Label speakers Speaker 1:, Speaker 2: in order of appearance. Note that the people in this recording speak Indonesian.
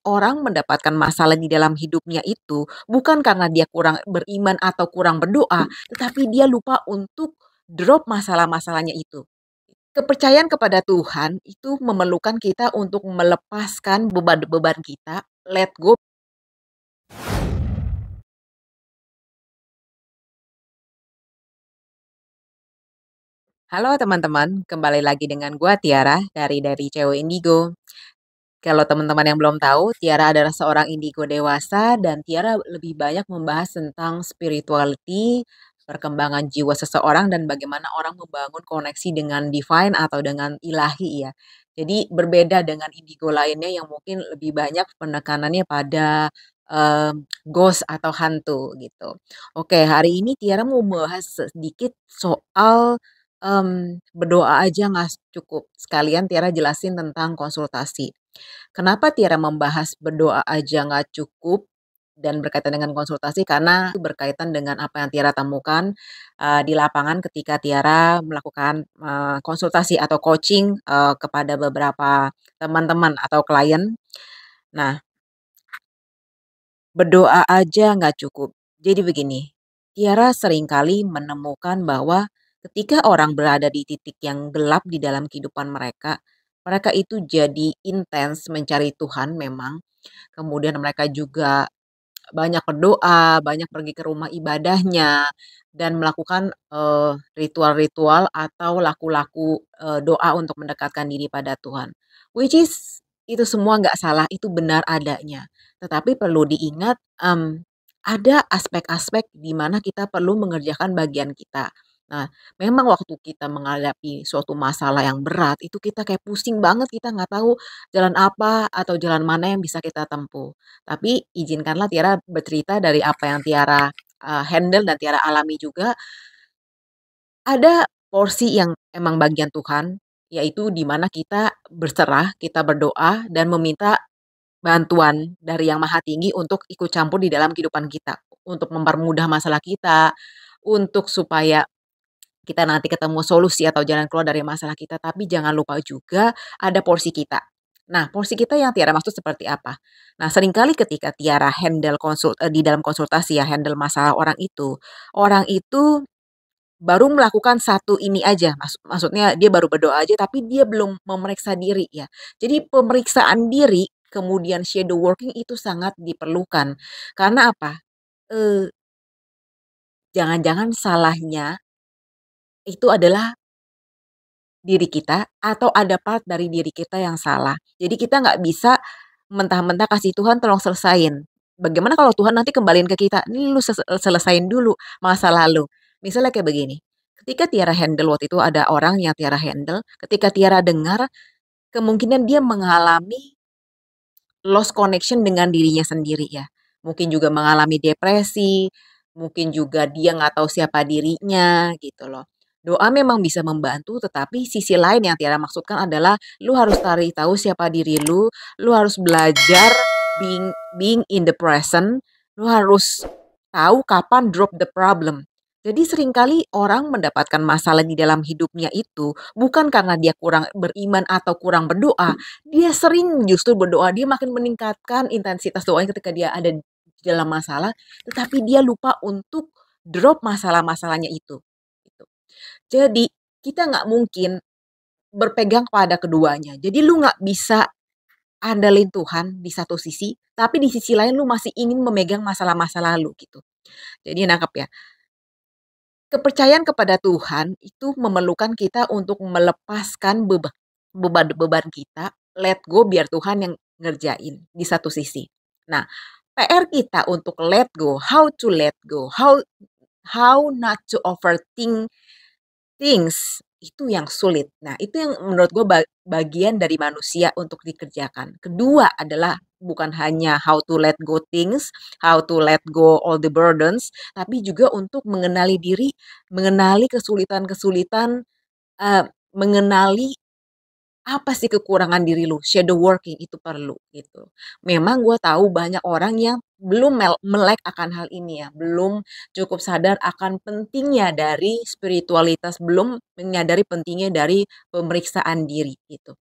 Speaker 1: orang mendapatkan masalah di dalam hidupnya itu bukan karena dia kurang beriman atau kurang berdoa, tetapi dia lupa untuk drop masalah-masalahnya itu. Kepercayaan kepada Tuhan itu memerlukan kita untuk melepaskan beban-beban kita, let go. Halo teman-teman, kembali lagi dengan gua Tiara dari Cewek Indigo. Kalau teman-teman yang belum tahu, Tiara adalah seorang indigo dewasa dan Tiara lebih banyak membahas tentang spirituality, perkembangan jiwa seseorang dan bagaimana orang membangun koneksi dengan divine atau dengan ilahi ya. Jadi berbeda dengan indigo lainnya yang mungkin lebih banyak penekanannya pada ghost atau hantu gitu. Oke, hari ini Tiara mau membahas sedikit soal berdoa aja nggak cukup. Sekalian Tiara jelasin tentang konsultasi. Kenapa Tiara membahas berdoa aja nggak cukup dan berkaitan dengan konsultasi, karena itu berkaitan dengan apa yang Tiara temukan, di lapangan ketika Tiara melakukan, konsultasi atau coaching, kepada beberapa teman-teman atau klien. Nah, berdoa aja nggak cukup. Jadi begini, Tiara seringkali menemukan bahwa ketika orang berada di titik yang gelap di dalam kehidupan mereka, mereka itu jadi intens mencari Tuhan memang. Kemudian mereka juga banyak berdoa, banyak pergi ke rumah ibadahnya, dan melakukan, ritual-ritual atau laku-laku, doa untuk mendekatkan diri pada Tuhan. Which is itu semua nggak salah, itu benar adanya. Tetapi perlu diingat, ada aspek-aspek di mana kita perlu mengerjakan bagian kita. Nah, memang waktu kita menghadapi suatu masalah yang berat, itu kita kayak pusing banget, kita nggak tahu jalan apa atau jalan mana yang bisa kita tempuh. Tapi izinkanlah Tiara bercerita dari apa yang Tiara, handle dan Tiara alami juga. Ada porsi yang emang bagian Tuhan, yaitu di mana kita berserah, kita berdoa dan meminta bantuan dari Yang Maha Tinggi untuk ikut campur di dalam kehidupan kita, untuk mempermudah masalah kita, untuk supaya kita nanti ketemu solusi atau jalan keluar dari masalah kita, tapi jangan lupa juga ada porsi kita. Nah, porsi kita yang Tiara maksud seperti apa? Nah, seringkali ketika Tiara handle di dalam konsultasi ya, handle masalah orang itu baru melakukan satu ini aja, maksudnya dia baru berdoa aja tapi dia belum memeriksa diri ya. Jadi pemeriksaan diri, kemudian shadow working itu sangat diperlukan. Karena apa? Eee, Jangan-jangan salahnya itu adalah diri kita atau ada part dari diri kita yang salah. Jadi kita nggak bisa mentah-mentah kasih Tuhan tolong selesain. Bagaimana kalau Tuhan nanti kembaliin ke kita, "Nih lu selesain dulu masa lalu." Misalnya kayak begini, ketika Tiara handle waktu itu ada orang yang Tiara handle, ketika Tiara dengar kemungkinan dia mengalami lost connection dengan dirinya sendiri ya. Mungkin juga mengalami depresi, mungkin juga dia nggak tahu siapa dirinya gitu loh. Doa memang bisa membantu, tetapi sisi lain yang Tiara maksudkan adalah lu harus cari tahu siapa diri lu harus belajar being being in the present, lu harus tahu kapan drop the problem. Jadi seringkali orang mendapatkan masalah di dalam hidupnya itu bukan karena dia kurang beriman atau kurang berdoa, dia sering justru berdoa, dia makin meningkatkan intensitas doanya ketika dia ada di dalam masalah, tetapi dia lupa untuk drop masalah-masalahnya itu, gitu. Jadi, kita nggak mungkin berpegang pada keduanya. Jadi lu nggak bisa andalin Tuhan di satu sisi, tapi di sisi lain lu masih ingin memegang masalah-masa lalu gitu. Jadi nangkep ya? Kepercayaan kepada Tuhan itu memerlukan kita untuk melepaskan beban-beban kita, let go biar Tuhan yang ngerjain di satu sisi. Nah, PR kita untuk let go, how to let go, how not to overthink things, itu yang sulit. Nah, itu yang menurut gue bagian dari manusia untuk dikerjakan. Kedua adalah bukan hanya how to let go things, how to let go all the burdens, tapi juga untuk mengenali diri, mengenali kesulitan-kesulitan, mengenali apa sih kekurangan diri lu, shadow working itu perlu gitu. Memang gue tahu banyak orang yang belum melek akan hal ini ya, belum cukup sadar akan pentingnya dari spiritualitas, belum menyadari pentingnya dari pemeriksaan diri gitu.